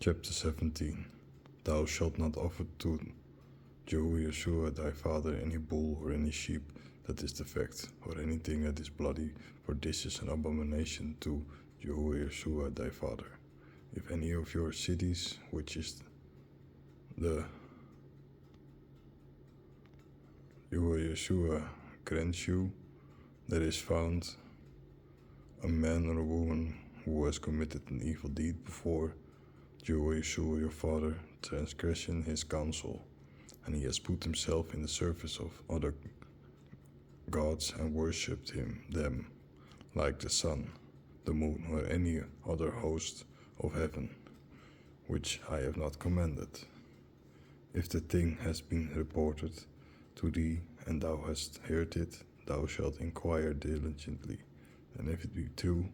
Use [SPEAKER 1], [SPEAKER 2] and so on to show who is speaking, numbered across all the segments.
[SPEAKER 1] Chapter 17. Thou shalt not offer to Jehoshua thy father any bull or any sheep that is defect, or anything that is bloody, for this is an abomination to Jehoshua thy father. If any of your cities, which is the Jehoshua grants you, there is found a man or a woman who has committed an evil deed before Jehoshua your father, transgressing his counsel, and he has put himself in the service of other gods and worshipped them, like the sun, the moon, or any other host of heaven, which I have not commanded. If the thing has been reported to thee, and thou hast heard it, thou shalt inquire diligently, and if it be true,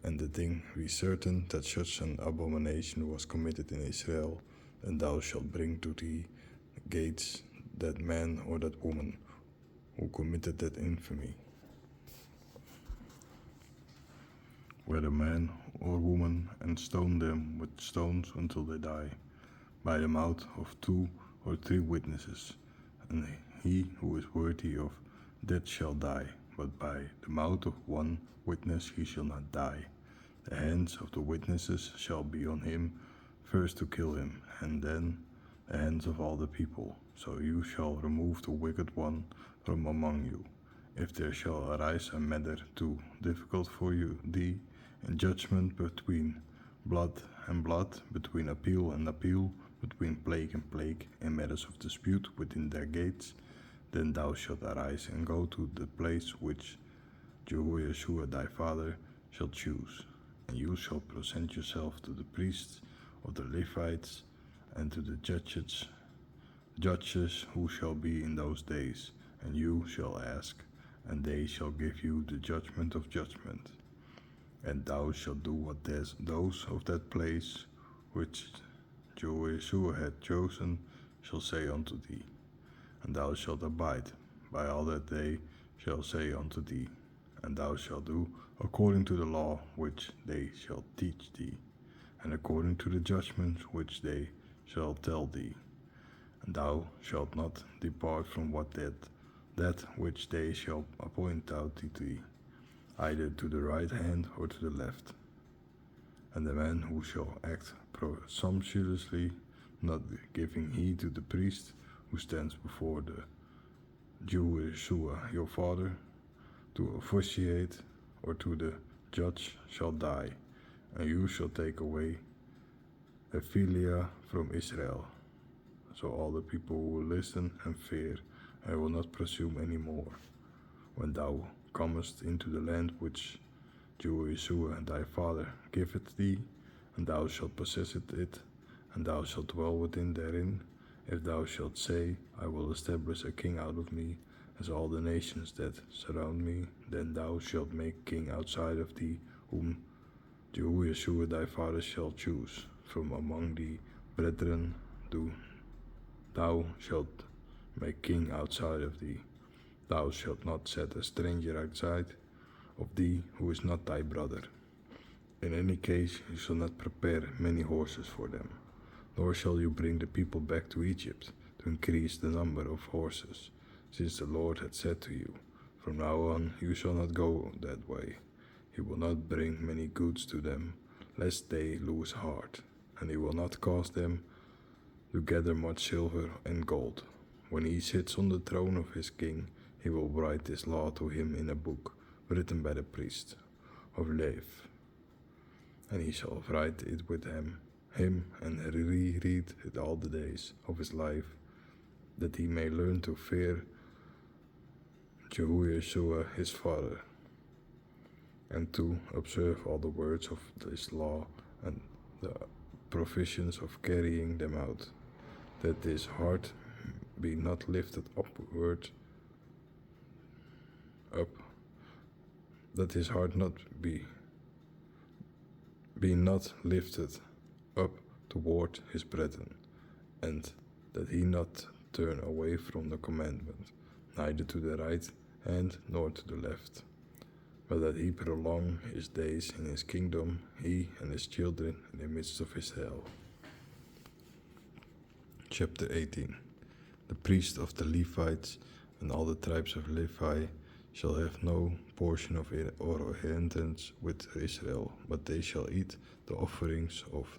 [SPEAKER 1] and the thing be certain that such an abomination was committed in Israel, then thou shalt bring to thee gates that man or that woman who committed that infamy, whether man or woman, and stone them with stones until they die, by the mouth of 2 or 3 witnesses, and he who is worthy of death shall die, but by the mouth of 1 witness he shall not die. The hands of the witnesses shall be on him first to kill him, and then the hands of all the people. So you shall remove the wicked one from among you. If there shall arise a matter too difficult for thee, in judgment between blood and blood, between appeal and appeal, between plague and plague, in matters of dispute within their gates, then thou shalt arise and go to the place which Jehoshua thy father shall choose. And you shall present yourself to the priests of the Levites and to the judges who shall be in those days, and you shall ask, and they shall give you the judgment of judgment. And thou shalt do what those of that place which Jehoshua had chosen shall say unto thee, and thou shalt abide by all that they shall say unto thee, and thou shalt do according to the law which they shall teach thee, and according to the judgments which they shall tell thee. And thou shalt not depart from that which they shall appoint out to thee, either to the right hand or to the left. And the man who shall act presumptuously, not giving heed to the priest who stands before the Jehoshua your father, to officiate, or to the judge, shall die, and you shall take away Ephilia from Israel. So all the people will listen and fear, and will not presume any more. When thou comest into the land which Jehoshua thy father giveth thee, and thou shalt possess it, and thou shalt dwell within therein, if thou shalt say, I will establish a king out of me, as all the nations that surround me, then thou shalt make king outside of thee, whom Jehoshua thy father shall choose. From among the brethren thou shalt make king outside of thee. Thou shalt not set a stranger outside of thee who is not thy brother. In any case, you shall not prepare many horses for them, nor shall you bring the people back to Egypt to increase the number of horses, since the Lord had said to you, from now on you shall not go that way. He will not bring many goods to them, lest they lose heart, and he will not cause them to gather much silver and gold. When he sits on the throne of his king, he will write this law to him in a book, written by the priest of Levi, and he shall write it with him and reread it all the days of his life, that he may learn to fear Jehoshua his father, and to observe all the words of this law and the provisions of carrying them out, that his heart be not lifted that his heart not be not lifted up toward his brethren, and that he not turn away from the commandment, neither to the right hand nor to the left, but that he prolong his days in his kingdom, he and his children in the midst of Israel. Chapter 18. The priests of the Levites and all the tribes of Levi shall have no portion of it or inheritance with Israel, but they shall eat the offerings of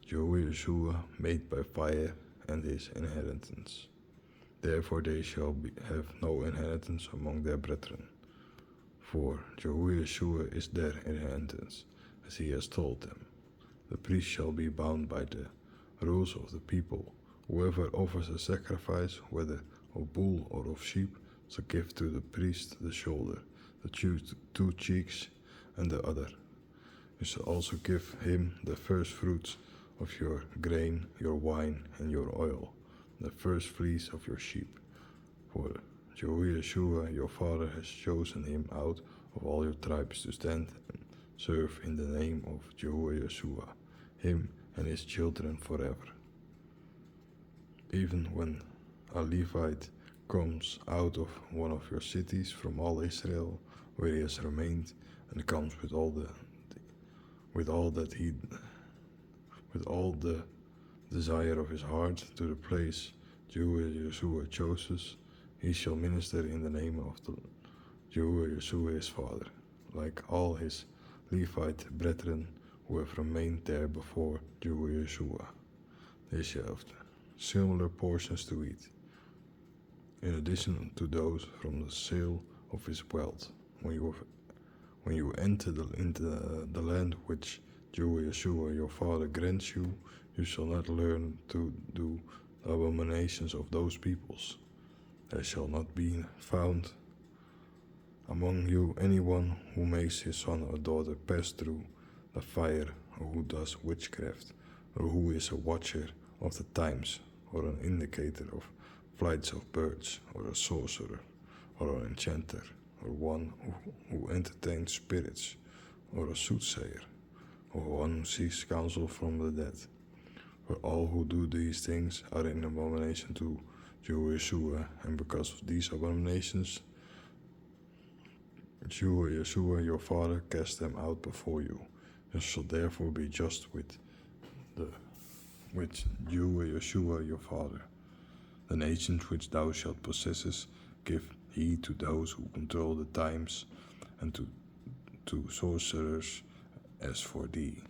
[SPEAKER 1] Jehoshua made by fire and his inheritance. Therefore they shall have no inheritance among their brethren. For Jehoshua is their inheritance, as he has told them. The priest shall be bound by the rules of the people. Whoever offers a sacrifice, whether of bull or of sheep, shall give to the priest the shoulder, the two cheeks, and the other. You shall also give him the first fruits of your grain, your wine, and your oil, the first fleece of your sheep. For Jehoshua your father has chosen him out of all your tribes to stand and serve in the name of Jehoshua, him and his children forever. Even when a Levite comes out of one of your cities from all Israel, where he has remained, and comes with all the desire of his heart to the place Jehoshua chooses, he shall minister in the name of the Jehoshua his father, like all his Levite brethren who have remained there before Jehoshua. They shall have similar portions to eat, in addition to those from the sale of his wealth. When you enter into the land which Jehoshua your father grants you, you shall not learn to do the abominations of those peoples. There shall not be found among you anyone who makes his son or daughter pass through the fire, or who does witchcraft, or who is a watcher of the times, or an indicator of flights of birds, or a sorcerer, or an enchanter, or one who entertains spirits, or a soothsayer, or one who seeks counsel from the dead. For all who do these things are in abomination to Jehoshua, and because of these abominations Jehoshua your father cast them out before you. You shall therefore be just with Jehoshua your father. The nations which thou shalt possess, give heed to those who control the times, and to sorcerers. As for thee,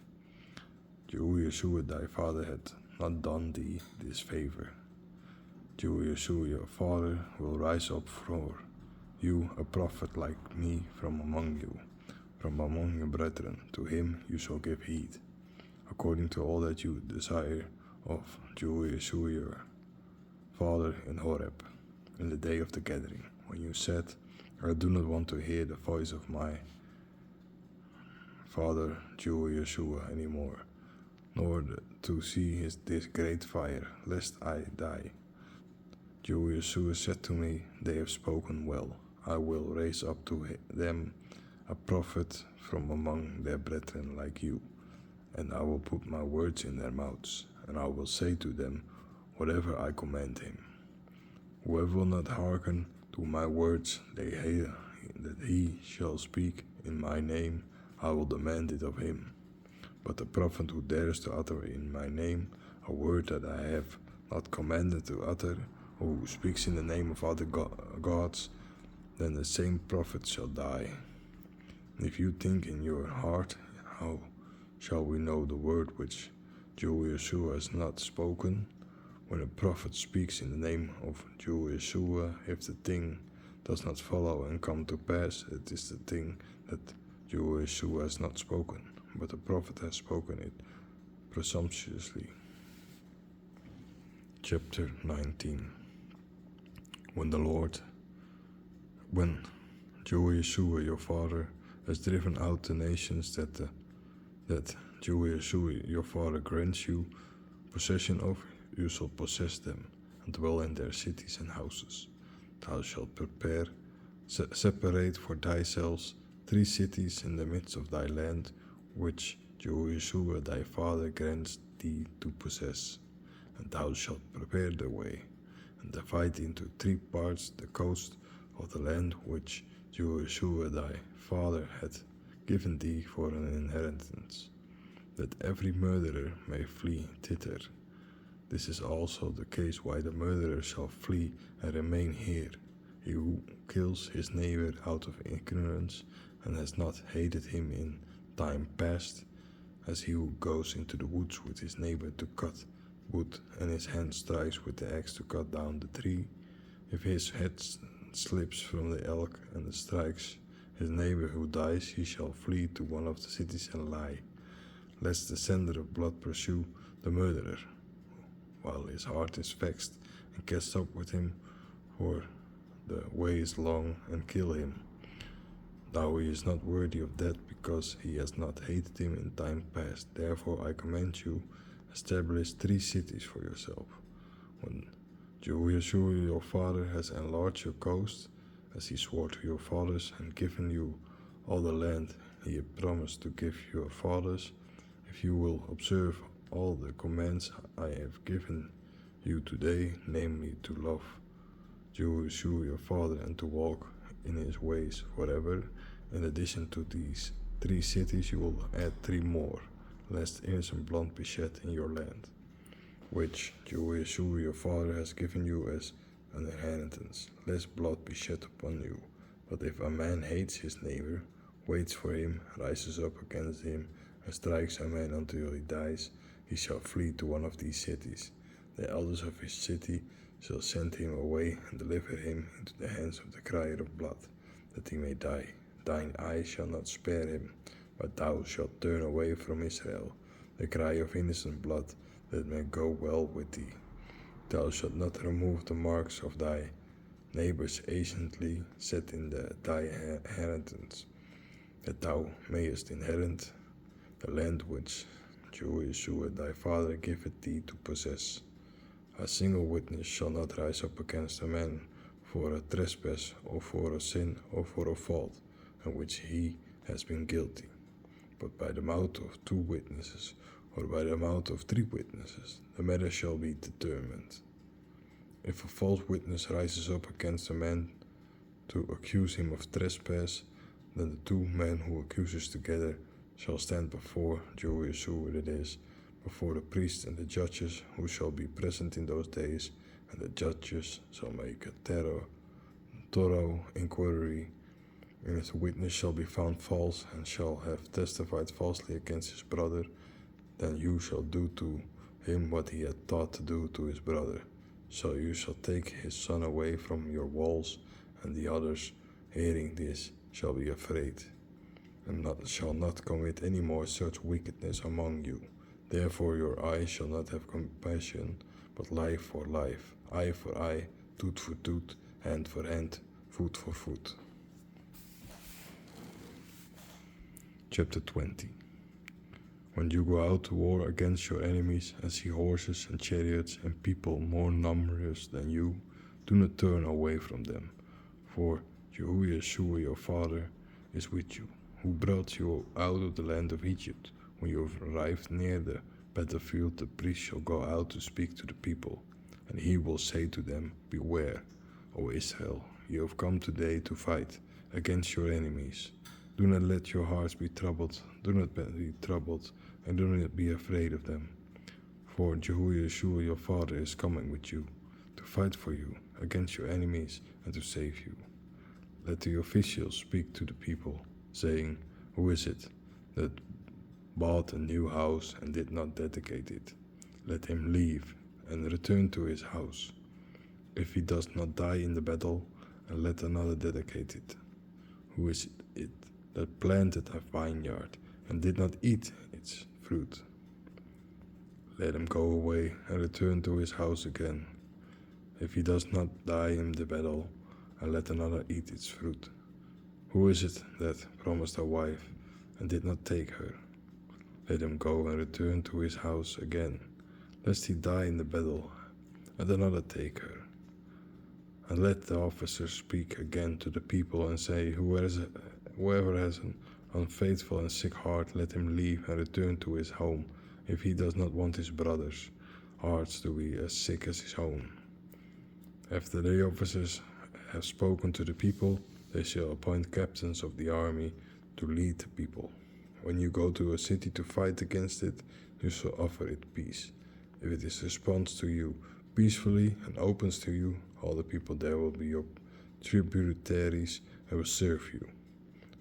[SPEAKER 1] Jehoshua thy father had not done thee this favor. Jehoshua your father will rise up for you a prophet like me from among you, from among your brethren. To him you shall give heed, according to all that you desire of Jehoshua your father in Horeb, in the day of the gathering, when you said, I do not want to hear the voice of my father Jehoshua anymore, nor to see this great fire, lest I die. Jehoshua said to me, they have spoken well. I will raise up to them a prophet from among their brethren like you, and I will put my words in their mouths, and I will say to them whatever I command him. Whoever will not hearken to my words that he shall speak in my name, I will demand it of him. But the prophet who dares to utter in my name a word that I have not commanded to utter, or who speaks in the name of other gods, then the same prophet shall die. And if you think in your heart, how shall we know the word which Jehoshua has not spoken? When a prophet speaks in the name of Jehoshua, if the thing does not follow and come to pass, it is the thing that Jehoshua has not spoken, but the prophet has spoken it presumptuously. Chapter 19. When Jehoshua your father has driven out the nations that Jehoshua your father grants you possession of, you shall possess them, and dwell in their cities and houses. Thou shalt separate for thyself 3 cities in the midst of thy land, which Jehoshua thy father grants thee to possess. And thou shalt prepare the way, and divide into 3 parts the coast of the land which Jehoshua thy father hath given thee for an inheritance, that every murderer may flee thither. This is also the case why the murderer shall flee and remain here. He who kills his neighbor out of ignorance and has not hated him in time past, as he who goes into the woods with his neighbor to cut wood and his hand strikes with the axe to cut down the tree. If his head slips from the elk and strikes his neighbor who dies, he shall flee to one of the cities and lie, lest the sender of blood pursue the murderer, while his heart is vexed, and catch up with him, for the way is long, and kill him. Now he is not worthy of death, because he has not hated him in time past. Therefore I command you, establish 3 cities for yourself. When Jehoiashua your father has enlarged your coast, as he swore to your fathers, and given you all the land he had promised to give your fathers, if you will observe all the commands I have given you today, namely to love Jehoiashua your father and to walk in his ways forever, in addition to these 3 cities you will add 3 more, lest innocent blood be shed in your land, which Jehoiashua your father has given you as an inheritance, lest blood be shed upon you. But if a man hates his neighbor, waits for him, rises up against him, and strikes a man until he dies, he shall flee to one of these cities. The elders of his city shall send him away and deliver him into the hands of the crier of blood, that he may die. Thine eye shall not spare him, but thou shalt turn away from Israel the cry of innocent blood, that it may go well with thee. Thou shalt not remove the marks of thy neighbors anciently set in thy inheritance, that thou mayest inherit the land which Jehoiashua thy father giveth thee to possess. A single witness shall not rise up against a man for a trespass, or for a sin, or for a fault, in which he has been guilty, but by the mouth of 2 witnesses, or by the mouth of 3 witnesses, the matter shall be determined. If a false witness rises up against a man to accuse him of trespass, then the 2 men who accuse together shall stand before Jehoiashua, that is, before the priests and the judges who shall be present in those days, and the judges shall make a thorough inquiry, and if the witness shall be found false and shall have testified falsely against his brother, then you shall do to him what he had thought to do to his brother. So you shall take his son away from your walls, and the others, hearing this, shall be afraid, and shall not commit any more such wickedness among you. Therefore your eye shall not have compassion, but life for life, eye for eye, tooth for tooth, hand for hand, foot for foot. Chapter 20. When you go out to war against your enemies and see horses and chariots and people more numerous than you, do not turn away from them, for Jehoiashua your father is with you, who brought you out of the land of Egypt. When you have arrived near the battlefield, the priest shall go out to speak to the people, and he will say to them, Beware, O Israel, you have come today to fight against your enemies. Do not let your hearts be troubled, and do not be afraid of them. For Jehoiashua your father is coming with you, to fight for you against your enemies and to save you. Let the officials speak to the people, saying, Who is it that bought a new house and did not dedicate it? Let him leave and return to his house. If he does not die in the battle, and let another dedicate it. Who is it that planted a vineyard and did not eat its fruit? Let him go away and return to his house again. If he does not die in the battle, and let another eat its fruit. Who is it that promised a wife and did not take her? Let him go and return to his house again, lest he die in the battle, and another take her. And let the officers speak again to the people and say, Whoever has an unfaithful and sick heart, let him leave and return to his home, if he does not want his brothers' hearts to be as sick as his own. After the officers have spoken to the people, they shall appoint captains of the army to lead the people. When you go to a city to fight against it, you shall offer it peace. If it is responds to you peacefully and opens to you, all the people there will be your tributaries and will serve you.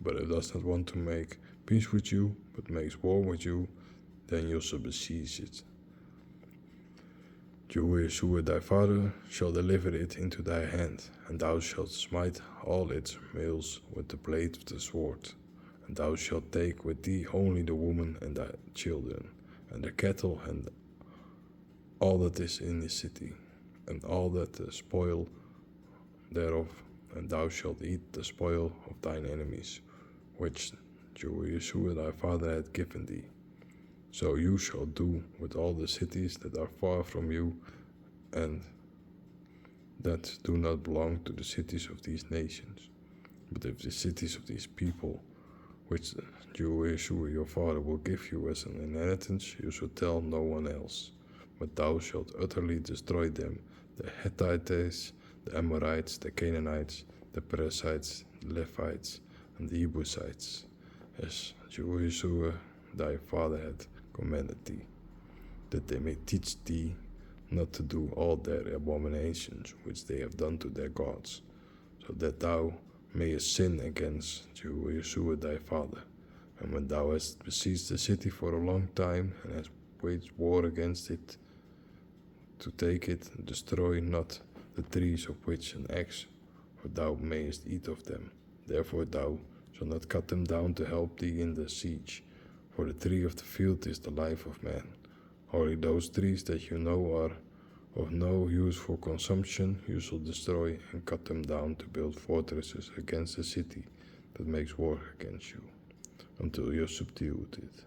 [SPEAKER 1] But if it does not want to make peace with you, but makes war with you, then you shall besiege it. Yeshua thy father shall deliver it into thy hand, and thou shalt smite all its males with the blade of the sword. And thou shalt take with thee only the woman and thy children, and the cattle, and all that is in the city, and all that the spoil thereof, and thou shalt eat the spoil of thine enemies, which Yeshua thy father hath given thee. So you shall do with all the cities that are far from you, and that do not belong to the cities of these nations. But if the cities of these people, which Yeshua your father will give you as an inheritance, you shall tell no one else. But thou shalt utterly destroy them, the Hittites, the Amorites, the Canaanites, the Perizzites, the Levites, and the Jebusites, as Yeshua thy father hath commanded thee, that they may teach thee not to do all their abominations which they have done to their gods, so that thou mayest sin against Yeshua thy father. And when thou hast besieged the city for a long time, and hast waged war against it, to take it, and destroy not the trees of which an axe, for thou mayest eat of them. Therefore thou shalt not cut them down to help thee in the siege, for the tree of the field is the life of man. Only those trees that you know are of no use for consumption you shall destroy, and cut them down to build fortresses against the city that makes war against you, until you have subdued it.